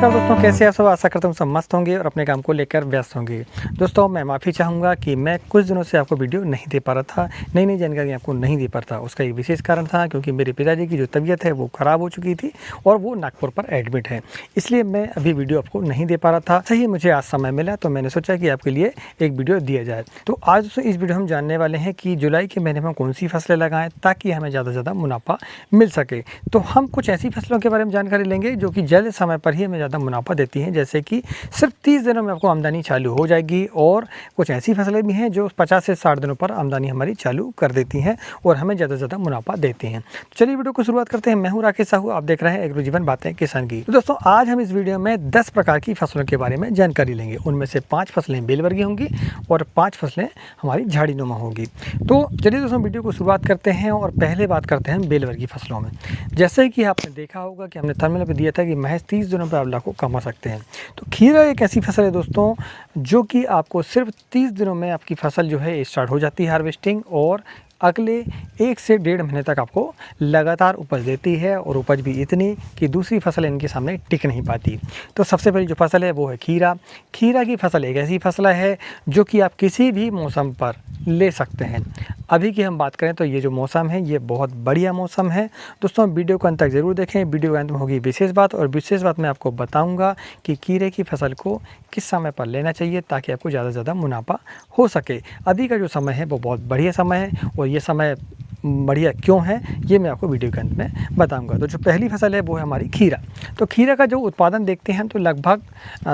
नमस्कार दोस्तों, कैसे आप सब। आशा करता हूँ सब मस्त होंगे और अपने काम को लेकर व्यस्त होंगे। दोस्तों मैं माफ़ी चाहूँगा कि मैं कुछ दिनों से आपको वीडियो नहीं दे पा रहा था, नई नई जानकारी आपको नहीं दे पा रहा था। उसका एक विशेष कारण था क्योंकि मेरे पिताजी की जो तबीयत है वो ख़राब हो चुकी थी और वो नागपुर पर एडमिट है, इसलिए मैं अभी वीडियो आपको नहीं दे पा रहा था। सही मुझे आज समय मिला तो मैंने सोचा कि आपके लिए एक वीडियो दिया जाए। तो आज दोस्तों इस वीडियो हम जानने वाले हैं कि जुलाई के महीने में कौन सी फसलें लगाएं ताकि हमें ज़्यादा से ज़्यादा मुनाफा मिल सके। तो हम कुछ ऐसी फसलों के बारे में जानकारी लेंगे जो कि जल्द समय पर ही हमें ज़्यादा मुनाफा देती हैं, जैसे कि सिर्फ 30 दिनों में आपको आमदनी चालू हो जाएगी। और कुछ ऐसी फसलें भी हैं जो 50 से 60 दिनों पर आमदनी हमारी चालू कर देती हैं और हमें ज़्यादा से ज़्यादा मुनाफा देती हैं। तो चलिए वीडियो को शुरुआत करते हैं। मैं हूं राकेश साहू, आप देख रहे हैं एग्रो जीवन बातें किसान की। तो दोस्तों आज हम इस वीडियो में 10 प्रकार की फसलों के बारे में जानकारी लेंगे। उनमें से 5 फसलें बेलवर्गीय होंगी और 5 फसलें हमारी झाड़ीनुमा होगी। तो चलिए दोस्तों वीडियो को शुरुआत करते हैं और पहले बात करते हैं बेलवर्गीय फसलों में। जैसे कि आपने देखा होगा कि हमने थंबनेल पे दिया था कि महज 30 दिनों पर आप लाख को कमा सकते हैं। तो खीरा एक ऐसी फसल है दोस्तों जो कि आपको सिर्फ 30 दिनों में आपकी फसल जो है स्टार्ट हो जाती है हार्वेस्टिंग, और अगले 1 से 1.5 महीने तक आपको लगातार उपज देती है और उपज भी इतनी कि दूसरी फसल इनके सामने टिक नहीं पाती। तो सबसे पहली जो फसल है वो है खीरा। खीरा की फसल एक ऐसी फसल है जो कि आप किसी भी मौसम पर ले सकते हैं। अभी की हम बात करें तो ये जो मौसम है ये बहुत बढ़िया मौसम है। दोस्तों वीडियो को अंत तक ज़रूर देखें, वीडियो के अंत में होगी विशेष बात, और विशेष बात मैं आपको बताऊंगा कि खीरे की फसल को किस समय पर लेना चाहिए ताकि आपको ज़्यादा से ज़्यादा मुनाफा हो सके। अभी का जो समय है वो बहुत बढ़िया समय है और ये समय बढ़िया क्यों है ये मैं आपको वीडियो के अंत में बताऊंगा। तो जो पहली फसल है वो है हमारी खीरा। तो खीरा का जो उत्पादन देखते हैं तो लगभग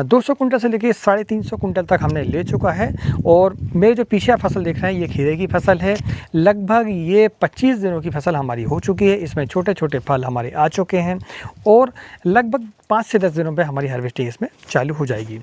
200 कुंटल से लेकर 350 कुंटल तक हमने ले चुका है। और मेरे जो पीछे आप फसल देख रहे हैं ये खीरे की फसल है। लगभग ये 25 दिनों की फसल हमारी हो चुकी है। इसमें छोटे छोटे फल हमारे आ चुके हैं और लगभग 5 से 10 दिनों में हमारी हार्वेस्टिंग इसमें चालू हो जाएगी।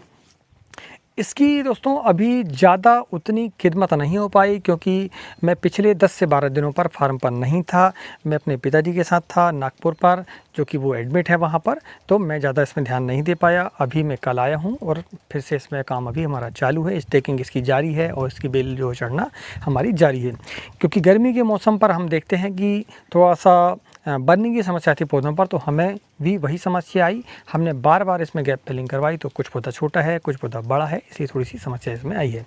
इसकी दोस्तों अभी ज़्यादा उतनी खिदमत नहीं हो पाई क्योंकि मैं पिछले 10 से 12 दिनों पर फार्म पर नहीं था। मैं अपने पिताजी के साथ था नागपुर पर, जो कि वो एडमिट है वहाँ पर, तो मैं ज़्यादा इसमें ध्यान नहीं दे पाया। अभी मैं कल आया हूँ और फिर से इसमें काम अभी हमारा चालू है। स्टेकिंग इसकी जारी है और इसकी बेल जो चढ़ना हमारी जारी है। क्योंकि गर्मी के मौसम पर हम देखते हैं कि थोड़ा सा बर्निंग की समस्या थी पौधों पर, तो हमें भी वही समस्या आई। हमने बार बार इसमें गैप फिलिंग करवाई तो कुछ पौधा छोटा है कुछ पौधा बड़ा है, इसलिए थोड़ी सी समस्या इसमें आई है।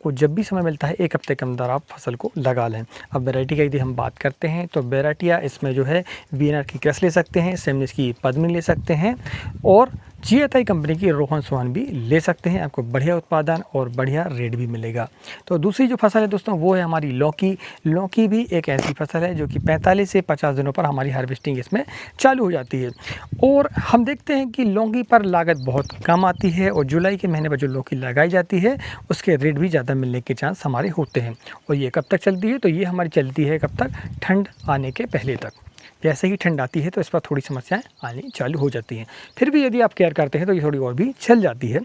कुछ जब भी समय मिलता है 1 हफ्ते के अंदर आप फसल को लगा लें। अब वैरायटी की यदि हम बात करते हैं तो वैरायटियाँ इसमें जो है VNR की क्रस ले सकते हैं, सेमनिस की पद्मिनी ले सकते हैं और GSI कंपनी की रोहन सोहन भी ले सकते हैं। आपको बढ़िया उत्पादन और बढ़िया रेट भी मिलेगा। तो दूसरी जो फसल है दोस्तों वो है हमारी लौकी। लौकी भी एक ऐसी फसल है जो कि 45 से 50 दिनों पर हमारी हार्वेस्टिंग इसमें चालू हो जाती है। और हम देखते हैं कि लौकी पर लागत बहुत कम आती है और जुलाई के महीने में जो लौकी लगाई जाती है उसके रेट भी ज़्यादा मिलने के चांस हमारे होते हैं। और ये कब तक चलती है तो ये हमारी चलती है कब तक, ठंड आने के पहले तक। जैसे ही ठंड आती है तो इस पर थोड़ी समस्याएं आनी चालू हो जाती हैं। फिर भी यदि आप केयर करते हैं तो ये थोड़ी और भी चल जाती है।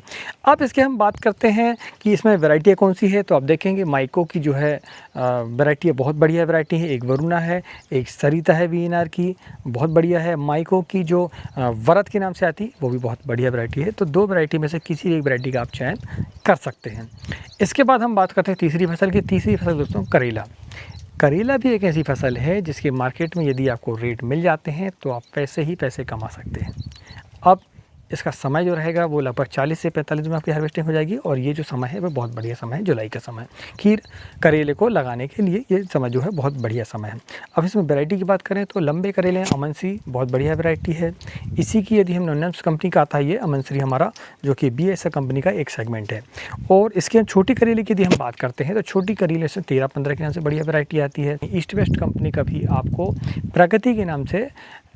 अब इसके हम बात करते हैं कि इसमें वैरायटी कौन सी है। तो आप देखेंगे माइको की जो है वैरायटी बहुत बढ़िया वैरायटी है। एक वरुणा है, एक सरिता है VNR की, बहुत बढ़िया है। माइको की जो वरद के नाम से आती वो भी बहुत बढ़िया वैरायटी है। तो 2 वैरायटी में से किसी एक वैरायटी का आप चयन कर सकते हैं। इसके बाद हम बात करते हैं तीसरी फसल की। तीसरी फसल दोस्तों करेला। करेला भी एक ऐसी फसल है जिसके मार्केट में यदि आपको रेट मिल जाते हैं तो आप पैसे ही पैसे कमा सकते हैं। अब इसका समय जो रहेगा वो लगभग 40 से 45 दिन में आपकी हार्वेस्टिंग हो जाएगी और ये जो समय है वो बहुत बढ़िया समय है, जुलाई का समय। खीर करेले को लगाने के लिए ये समय जो है बहुत बढ़िया समय है। अब इसमें वैरायटी की बात करें तो लंबे करेले हैं, अमन श्री बहुत बढ़िया वैरायटी है। इसी की यदि हम नॉनम्स कंपनी का आता है ये अमन श्री हमारा, जो कि BASF कंपनी का एक सेगमेंट है। और इसके छोटी करेले की यदि हम बात करते हैं तो छोटी करेले से 13-15 के नाम से बढ़िया वैरायटी आती है। ईस्ट वेस्ट कंपनी का भी आपको प्रगति के नाम से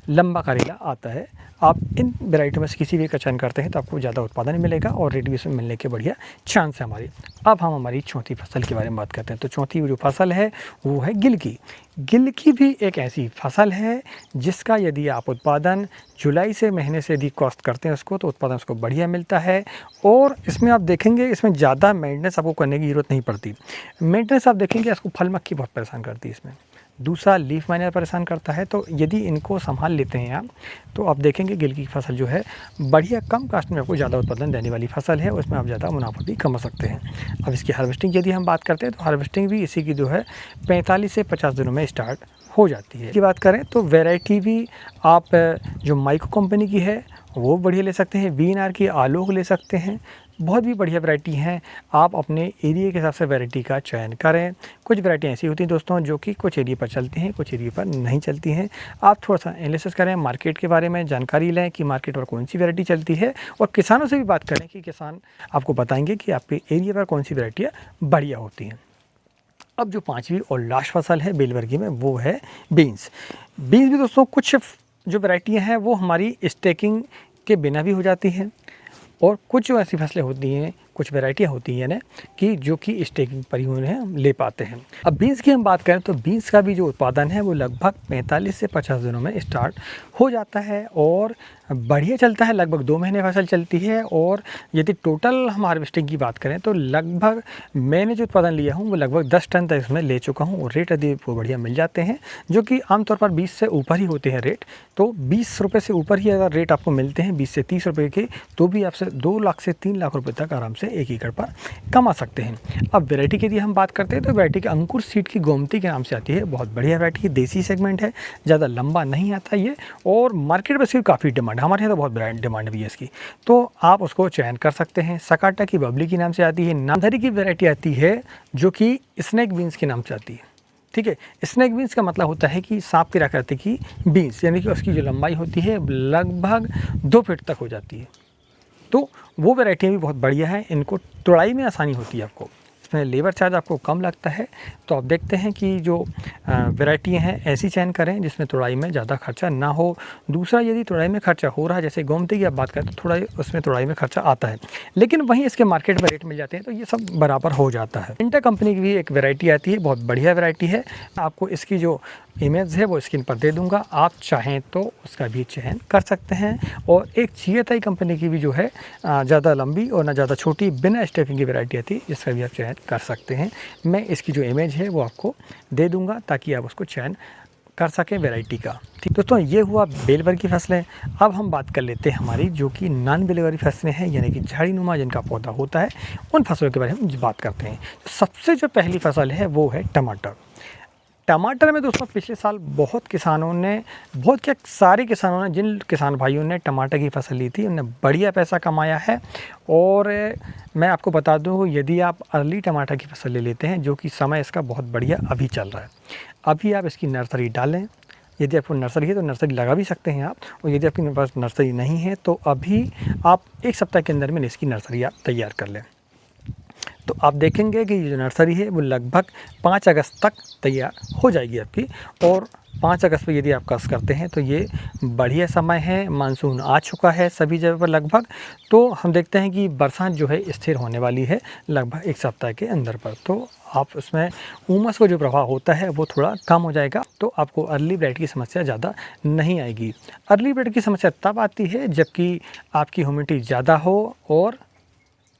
लंबा करेला आता है। आप इन वैरायटी में से किसी भी का चयन करते हैं तो आपको ज़्यादा उत्पादन मिलेगा और रेट भी इसमें मिलने के बढ़िया चांस है हमारी। अब हम हमारी चौथी फसल के बारे में बात करते हैं। तो चौथी जो फसल है वो है गिलकी। गिलकी भी एक ऐसी फसल है जिसका यदि आप उत्पादन जुलाई से महीने से यदि कॉस्ट करते हैं उसको तो उत्पादन उसको बढ़िया मिलता है। और इसमें आप देखेंगे इसमें ज़्यादा मेंटेनेंस आपको करने की ज़रूरत नहीं पड़ती। मेंटेनेंस आप देखेंगे इसको फल मक्खी बहुत परेशान करती है इसमें। दूसरा लीफ माइनर परेशान करता है। तो यदि इनको संभाल लेते हैं आप तो आप देखेंगे गिलकी की फसल जो है बढ़िया कम कास्ट में आपको ज़्यादा उत्पादन देने वाली फसल है, उसमें आप ज़्यादा मुनाफा भी कमा सकते हैं। अब इसकी हार्वेस्टिंग यदि हम बात करते हैं तो हार्वेस्टिंग भी इसी की जो है 45 से 50 दिनों में स्टार्ट हो जाती है। की बात करें तो वैरायटी भी आप जो माइको कंपनी की है वो बढ़िया ले सकते हैं, VNR की आलोक ले सकते हैं, बहुत भी बढ़िया वैरायटी हैं। आप अपने एरिया के हिसाब से वैरायटी का चयन करें। कुछ वैरायटी ऐसी होती हैं दोस्तों जो कि कुछ एरिया पर चलती हैं, कुछ एरिया पर नहीं चलती हैं। आप थोड़ा सा एनालिसिस करें, मार्केट के बारे में जानकारी लें कि मार्केट पर कौन सी वैरायटी चलती है, और किसानों से भी बात करें कि किसान आपको बताएंगे कि आपके एरिया पर कौन सी वैरायटियाँ बढ़िया होती हैं। अब जो पाँचवीं और लास्ट फसल है बेलवर्गीय में वो है बीन्स। बीन्स भी दोस्तों कुछ जो वैरायटियाँ हैं वो हमारी स्टेकिंग के बिना भी हो जाती हैं, और कुछ जो ऐसी फसलें होती हैं, कुछ वैरायटियाँ होती हैं ना कि जो कि स्टेकिंग पर ही उन्हें हम ले पाते हैं। अब बीन्स की हम बात करें तो बीन्स का भी जो उत्पादन है वो लगभग 45 से 50 दिनों में स्टार्ट हो जाता है और बढ़िया चलता है। लगभग 2 महीने फसल चलती है। और यदि टोटल हम हार्वेस्टिंग की बात करें तो लगभग मैंने जो उत्पादन लिया हूँ वो लगभग 10 टन तक इसमें ले चुका हूँ, और रेट यदि वो बढ़िया मिल जाते हैं जो कि आमतौर पर 20 से ऊपर ही होते हैं रेट। तो 20 रुपये से ऊपर ही अगर रेट आपको मिलते हैं 20 से 30 रुपये के, तो भी आपसे 2 लाख से 3 लाख रुपये तक आराम से एक एकड़ पर कमा सकते हैं। अब वैरायटी की यदि हम बात करते हैं तो वैरायटी के अंकुर सीड की गोमती के नाम से आती है, बहुत बढ़िया वैरायटी है, देसी सेगमेंट है, ज़्यादा लंबा नहीं आता ये, और मार्केट में इसकी काफ़ी डिमांड, हमारे यहाँ तो बहुत ब्रांड डिमांड भी है इसकी, तो आप उसको चयन कर सकते हैं। सकाटा की बबली के नाम से आती है। नामधारी की वैरायटी आती है जो कि स्नैक बीन्स के नाम से आती है। ठीक है, स्नैक बीन्स का मतलब होता है कि सांप की आकृति की बीन्स, यानी कि उसकी जो लंबाई होती है लगभग 2 फीट तक हो जाती है। तो वो वैरायटी भी बहुत बढ़िया है, इनको तुड़ाई में आसानी होती है आपको, इसमें लेबर चार्ज आपको कम लगता है। तो आप देखते हैं कि जो वैरायटियाँ हैं ऐसी चयन करें जिसमें तुड़ाई में ज़्यादा खर्चा ना हो। दूसरा, यदि तुड़ाई में खर्चा हो रहा है, जैसे गोमती की आप बात करें तो थोड़ा उसमें तुड़ाई में खर्चा आता है, लेकिन वहीं इसके मार्केट में रेट मिल जाते हैं तो ये सब बराबर हो जाता है। इंटा कंपनी की भी एक वैरायटी आती है, बहुत बढ़िया वैरायटी है। आपको इसकी जो इमेज है वो स्क्रीन पर दे दूंगा, आप चाहें तो उसका भी चयन कर सकते हैं। और एक चीएताई कंपनी की भी जो है ज़्यादा लंबी और ना ज़्यादा छोटी बिना स्टेपिंग की वैरायटी आती है, जिसका भी आप चयन कर सकते हैं। मैं इसकी जो इमेज है वो आपको दे दूंगा ताकि आप उसको चयन कर सकें वैरायटी का। ठीक दोस्तों, ये हुआ बेलवर की फसलें। अब हम बात कर लेते हैं हमारी जो कि नॉन बेलवर फसलें हैं, यानी कि झाड़ीनुमा जिनका पौधा होता है, उन फसलों के बारे में हम बात करते हैं। तो सबसे जो पहली फसल है वो है टमाटर। टमाटर में दोस्तों पिछले साल बहुत किसानों ने, बहुत क्या सारे किसानों ने, जिन किसान भाइयों ने टमाटर की फसल ली थी उन्होंने बढ़िया पैसा कमाया है। और मैं आपको बता दूं, यदि आप अर्ली टमाटर की फसल ले लेते हैं, जो कि समय इसका बहुत बढ़िया अभी चल रहा है, अभी आप इसकी नर्सरी डालें। यदि आपको नर्सरी है तो नर्सरी लगा भी सकते हैं आप, और यदि आपके पास नर्सरी नहीं है तो अभी आप 1 सप्ताह के अंदर में इसकी नर्सरी आप तैयार कर लें। तो आप देखेंगे कि ये जो नर्सरी है वो लगभग 5 अगस्त तक तैयार हो जाएगी आपकी। और 5 अगस्त पर यदि आप कस करते हैं तो ये बढ़िया समय है, मानसून आ चुका है सभी जगह पर लगभग। तो हम देखते हैं कि बरसात जो है स्थिर होने वाली है लगभग 1 सप्ताह के अंदर पर। तो आप उसमें उमस का जो प्रभाव होता है वो थोड़ा कम हो जाएगा, तो आपको अर्ली ब्लाइट की समस्या ज़्यादा नहीं आएगी। अर्ली ब्लाइट की समस्या तब आती है जबकि आपकी ह्यूमिडिटी ज़्यादा हो और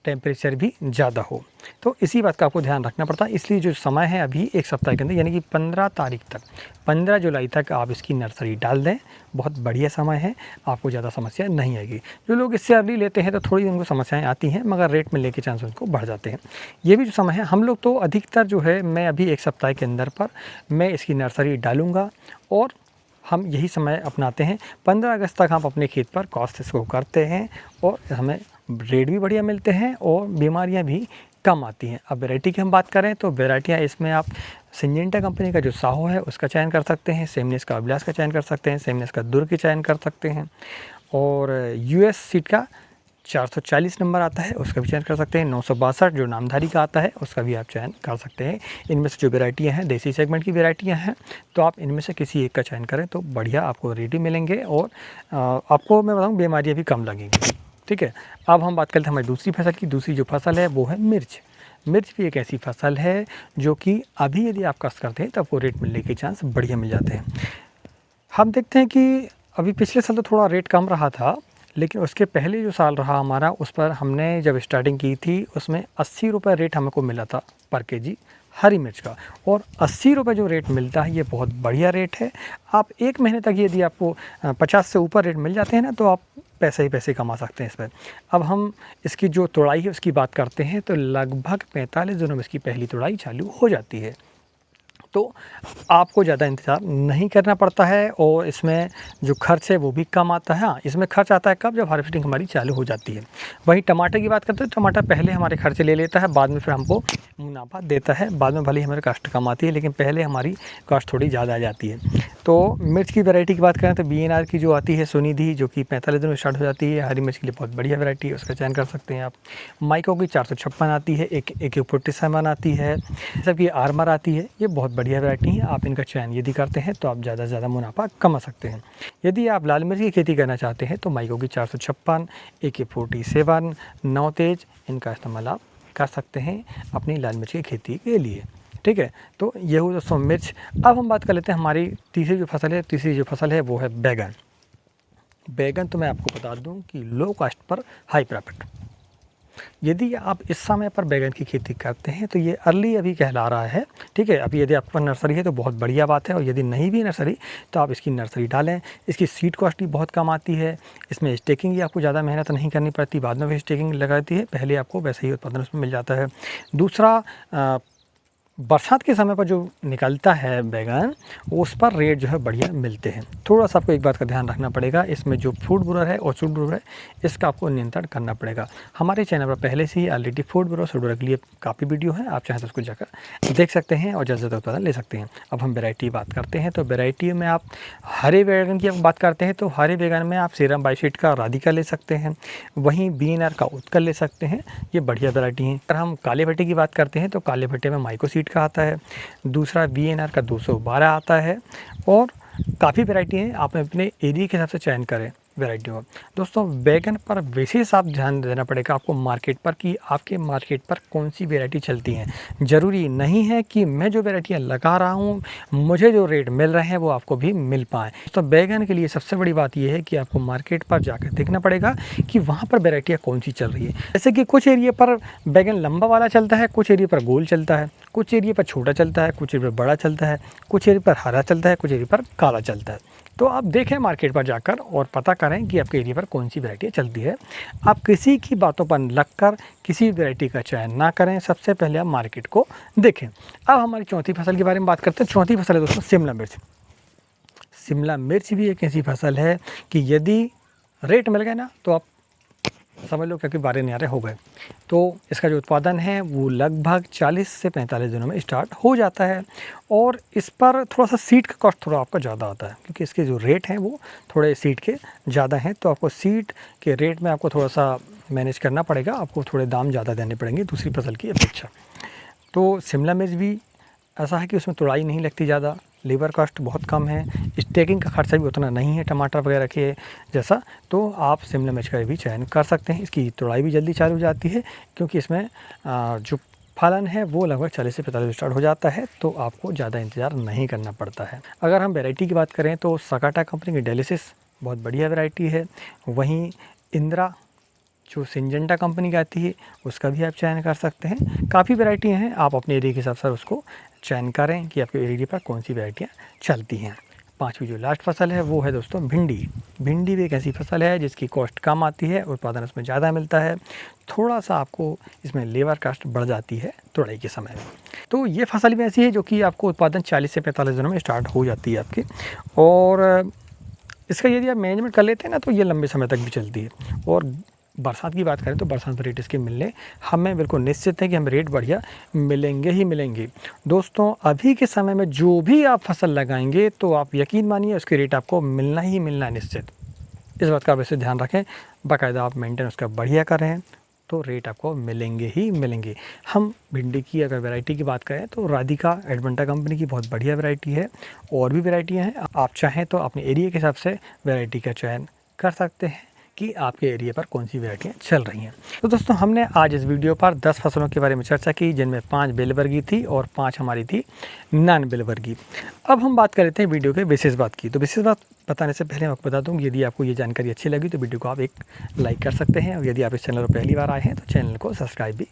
टेम्परेचर भी ज़्यादा हो। तो इसी बात का आपको ध्यान रखना पड़ता है। इसलिए जो समय है अभी 1 सप्ताह के अंदर, यानी कि 15 तारीख तक, 15 जुलाई तक आप इसकी नर्सरी डाल दें, बहुत बढ़िया समय है, आपको ज़्यादा समस्या नहीं आएगी। जो लोग इससे अर्ली लेते हैं तो थोड़ी उनको समस्याएं आती हैं, मगर रेट में लेके चांस उनको बढ़ जाते हैं। ये भी जो समय है, हम लोग तो अधिकतर जो है, मैं अभी 1 सप्ताह के अंदर पर मैं इसकी नर्सरी डालूँगा, और हम यही समय अपनाते हैं। 15 अगस्त तक हम अपने खेत पर कॉस्ट इसको करते हैं और हमें रेट भी बढ़िया मिलते हैं और बीमारियां भी कम आती हैं। अब वैरायटी की हम बात करें तो वैरायटियां इसमें आप सिंजेंटा कंपनी का जो साहो है उसका चयन कर सकते हैं, सेमनेस का अभिलाष का चयन कर सकते हैं, सेमनेस का दुर्ग का चयन कर सकते हैं, और यूएस सीड का 440 नंबर आता है उसका भी चयन कर सकते हैं। 962 जो नामधारी का आता है उसका भी आप चयन कर सकते हैं। इनमें से जो वैरायटियाँ हैं देसी सेगमेंट की वैरायटियाँ हैं, तो आप इनमें से किसी एक का चयन करें तो बढ़िया आपको रेडी मिलेंगे, और आपको मैं बताऊँ बीमारियाँ भी कम लगेंगी। ठीक है, अब हम बात करते हैं हमारी दूसरी फसल की। दूसरी जो फसल है वो है मिर्च। मिर्च भी एक ऐसी फसल है जो कि अभी यदि आप कष्ट करते हैं तो आपको रेट मिलने के चांस बढ़िया मिल जाते हैं। हम देखते हैं कि अभी पिछले साल तो थोड़ा रेट कम रहा था, लेकिन उसके पहले जो साल रहा हमारा, उस पर हमने जब स्टार्टिंग की थी उसमें 80 रुपये रेट हमको मिला था पर केजी हरी मिर्च का। और 80 रुपये जो रेट मिलता है ये बहुत बढ़िया रेट है। आप 1 महीने तक यदि आपको 50 से ऊपर रेट मिल जाते हैं ना तो आप पैसे ही पैसे कमा सकते हैं इस पर। अब हम इसकी जो तोड़ाई है उसकी बात करते हैं तो लगभग 45 दिनों में इसकी पहली तोड़ाई चालू हो जाती है। तो आपको ज़्यादा इंतज़ार नहीं करना पड़ता है और इसमें जो खर्च है वो भी कम आता है। हाँ, इसमें खर्च आता है कब, जब हार्वेस्टिंग हमारी चालू हो जाती है। वहीं टमाटर की बात करते हैं तो टमाटर पहले हमारे खर्चे ले लेता है, बाद में फिर हमको मुनाफा देता है। बाद में भले ही हमारी कास्ट कम आती है लेकिन पहले हमारी कास्ट थोड़ी ज़्यादा आ जाती है। तो मिर्च की वैरायटी की बात करें तो BNR की जो आती है सुनिधि, जो कि 45 दिन में स्टार्ट हो जाती है, हरी मिर्च के लिए बहुत बढ़िया वैरायटी है, उसका चयन कर सकते हैं आप। माइको की 456 आती है, एक AK-47 आती है, सबकी आर्मर आती है, ये बहुत बढ़िया वैरायटी है। आप इनका चयन यदि करते हैं तो आप ज़्यादा से ज़्यादा मुनाफा कमा सकते हैं। यदि आप लाल मिर्च की खेती करना चाहते हैं तो माइको की 456, AK-47, 9 तेज, इनका इस्तेमाल आप कर सकते हैं अपनी लाल मिर्च की खेती के लिए। ठीक है, तो ये हुई दोस्तों मिर्च। अब हम बात कर लेते हैं हमारी तीसरी जो फसल है वो है बैगन। बैगन तो मैं आपको बता दूं कि low cost per high profit. यदि आप इस समय पर बैगन की खेती करते हैं तो ये अर्ली अभी कहला रहा है। ठीक है, अभी यदि आपके पास नर्सरी है तो बहुत बढ़िया बात है, और यदि नहीं भी नर्सरी तो आप इसकी नर्सरी डालें। इसकी सीड कॉस्ट भी बहुत कम आती है, इसमें स्टेकिंग ही आपको ज़्यादा मेहनत नहीं करनी पड़ती, बाद में भी स्टेकिंग लगाती है, पहले आपको वैसे ही उत्पादन उसमें मिल जाता है। दूसरा, बरसात के समय पर जो निकलता है बैगन, उस पर रेट जो है बढ़िया मिलते हैं। थोड़ा सा आपको एक बात का ध्यान रखना पड़ेगा, इसमें जो फूड ब्रोर है और सूड ब्रोर है इसका आपको नियंत्रण करना पड़ेगा। हमारे चैनल पर पहले से ही ऑलरेडी फूड ब्रोर सूड ब्रोर के लिए काफ़ी वीडियो है, आप चाहें तो उसको जाकर देख सकते हैं और ज़्यादा से ज़्यादा उत्पादन ले सकते हैं। अब हम वेराइटी बात करते हैं तो वेराइटी में आप हरे बैगन की बात करते हैं तो हरे बैगन में आप सीरम बाईसीट का राधिका ले सकते हैं, वहीं BNR का उत्कल ले सकते हैं, ये बढ़िया वेराइटी हैं। अगर हम काले भट्टे की बात करते हैं तो काले भट्टे में माइको सीड का आता है, दूसरा BNR का 212 आता है, और काफ़ी वैरायटी हैं, आप अपने एरिया के हिसाब से चयन करें वैरायटी हो। दोस्तों बैगन पर विशेष आप ध्यान देना पड़ेगा आपको मार्केट पर, कि आपके मार्केट पर कौन सी वैरायटी चलती हैं। ज़रूरी नहीं है कि मैं जो वैरायटियाँ लगा रहा हूँ मुझे जो रेट मिल रहे हैं वो आपको भी मिल पाएँ। तो बैगन के लिए सबसे बड़ी बात यह है कि आपको मार्केट पर जाकर देखना पड़ेगा कि वहाँ पर वैरायटियाँ कौन सी चल रही है। जैसे कि कुछ एरिया पर बैगन लंबा वाला चलता है, कुछ एरिया पर गोल चलता है, कुछ एरिया पर छोटा चलता है, कुछ एरिया पर बड़ा चलता है, कुछ एरिया पर हरा चलता है, कुछ एरिया पर काला चलता है। तो आप देखें मार्केट पर जाकर और पता करें कि आपके एरिया पर कौन सी वैरायटी चलती है। आप किसी की बातों पर लगकर किसी वैरायटी का चयन ना करें, सबसे पहले आप मार्केट को देखें। अब हमारी चौथी फसल के बारे में बात करते हैं। चौथी फसल है दोस्तों शिमला मिर्च। शिमला मिर्च भी एक ऐसी फसल है कि यदि रेट मिल गए ना तो आप समझ लो क्योंकि 12 न्यारे हो गए। तो इसका जो उत्पादन है वो लगभग 40 से 45 दिनों में स्टार्ट हो जाता है, और इस पर थोड़ा सा सीड का कॉस्ट थोड़ा आपका ज़्यादा आता है, क्योंकि इसके जो रेट हैं वो थोड़े सीड के ज़्यादा हैं। तो आपको सीड के रेट में आपको थोड़ा सा मैनेज करना पड़ेगा, आपको थोड़े दाम ज़्यादा देने पड़ेंगे दूसरी फसल की अपेक्षा। तो शिमला मिर्च भी ऐसा है कि उसमें तुड़ाई नहीं लगती ज़्यादा, लेबर कॉस्ट बहुत कम है, स्टेकिंग का खर्चा भी उतना नहीं है टमाटर वगैरह के जैसा। तो आप शिमला मिर्च का भी चयन कर सकते हैं। इसकी तुड़ाई भी जल्दी चालू हो जाती है, क्योंकि इसमें जो फलन है वो लगभग 40 से 45 स्टार्ट हो जाता है, तो आपको ज़्यादा इंतज़ार नहीं करना पड़ता है। अगर हम वैरायटी की बात करें तो सकाटा कंपनी की डेलिसिस बहुत बढ़िया वैरायटी है, वहीं इंदिरा जो सिंजेंटा कंपनी की आती है उसका भी आप चयन कर सकते हैं। काफ़ी वैरायटी हैं, आप अपने एरिया के हिसाब से उसको चयन करें कि आपके एरिया पर कौन सी वैरायटियाँ चलती हैं। पांचवी जो लास्ट फसल है वो है दोस्तों भिंडी। भिंडी भी एक ऐसी फसल है जिसकी कॉस्ट कम आती है, उत्पादन उसमें ज़्यादा मिलता है, थोड़ा सा आपको इसमें लेबर कास्ट बढ़ जाती है तुड़ाई के समय में। तो ये फसल भी ऐसी है जो कि आपको उत्पादन 40 से 45 दिनों में स्टार्ट हो जाती है आपकी, और इसका यदि आप मैनेजमेंट कर लेते हैं ना तो ये लंबे समय तक भी चलती है। और बरसात की बात करें तो बरसात में रेट इसके मिलने हमें बिल्कुल निश्चित है कि हम रेट बढ़िया मिलेंगे ही मिलेंगे। दोस्तों अभी के समय में जो भी आप फसल लगाएंगे तो आप यकीन मानिए उसके रेट आपको मिलना ही मिलना है निश्चित। इस बात का वैसे ध्यान रखें, बाकायदा आप मेंटेन उसका बढ़िया करें तो रेट आपको मिलेंगे ही मिलेंगे। हम भिंडी की अगर वैरायटी की बात करें तो राधिका एडवेंटा कंपनी की बहुत बढ़िया वैरायटी है, और भी वैरायटियाँ हैं, आप चाहें तो अपने एरिया के हिसाब से वैरायटी का चयन कर सकते हैं कि आपके एरिया पर कौन सी वैरायटियाँ चल रही हैं। तो दोस्तों हमने आज इस वीडियो पर 10 फसलों के बारे में चर्चा की, जिनमें 5 बेलवर्गीय थी और 5 हमारी थी नॉन बेलवर्गीय। अब हम बात कर लेते हैं वीडियो के विशेष बात की। तो विशेष बात बताने से पहले मैं आपको बता दूँ, यदि आपको ये जानकारी अच्छी लगी तो वीडियो को आप एक लाइक कर सकते हैं, और यदि आप इस चैनल पर पहली बार आए हैं तो चैनल को सब्सक्राइब भी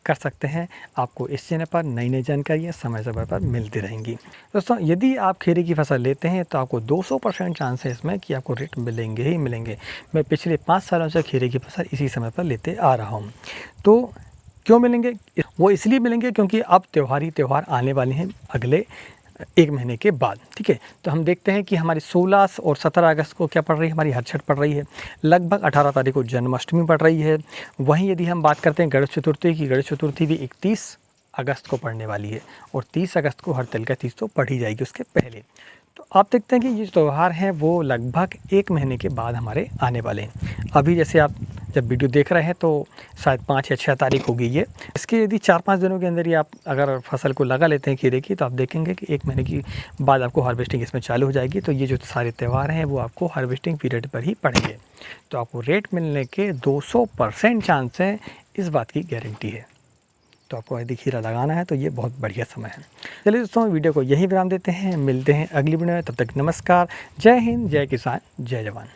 कर सकते हैं। आपको इस चैनल पर नई नई जानकारियाँ समय समय पर मिलती रहेंगी। दोस्तों, यदि आप खीरे की फसल लेते हैं तो आपको 200% चांस है इसमें कि आपको रेट मिलेंगे ही मिलेंगे। मैं पिछले 5 सालों से खीरे की फसल इसी समय पर लेते आ रहा हूँ। तो क्यों मिलेंगे? वो इसलिए मिलेंगे क्योंकि अब त्योहार ही त्योहार आने वाले हैं अगले 1 महीने के बाद, ठीक है। तो हम देखते हैं कि हमारी 16 और 17 अगस्त को क्या पड़ रही है, हमारी हर छठ पड़ रही है। लगभग 18 तारीख को जन्माष्टमी पड़ रही है। वहीं यदि हम बात करते हैं गणेश चतुर्थी की, गणेश चतुर्थी भी 31 अगस्त को पड़ने वाली है और 30 अगस्त को हरतालिका तीज तो पड़ ही जाएगी उसके पहले। तो आप देखते हैं कि ये त्यौहार हैं वो लगभग 1 महीने के बाद हमारे आने वाले हैं। अभी जैसे आप जब वीडियो देख रहे हैं तो शायद 5 या 6 तारीख हो गई है। इसके यदि 4-5 दिनों के अंदर ही आप अगर फसल को लगा लेते हैं खीरे की, तो आप देखेंगे कि 1 महीने की बाद आपको हार्वेस्टिंग इसमें चालू हो जाएगी। तो ये जो सारे त्यौहार हैं वो आपको हार्वेस्टिंग पीरियड पर ही पड़ेंगे। तो आपको रेट मिलने के 200% चांस है, इस बात की गारंटी है। तो आपको यदि खीरा लगाना है तो ये बहुत बढ़िया समय है। चलिए दोस्तों, वीडियो को यहीं विराम देते हैं, मिलते हैं अगली वीडियो में। तब तक नमस्कार, जय हिंद, जय किसान, जय जवान।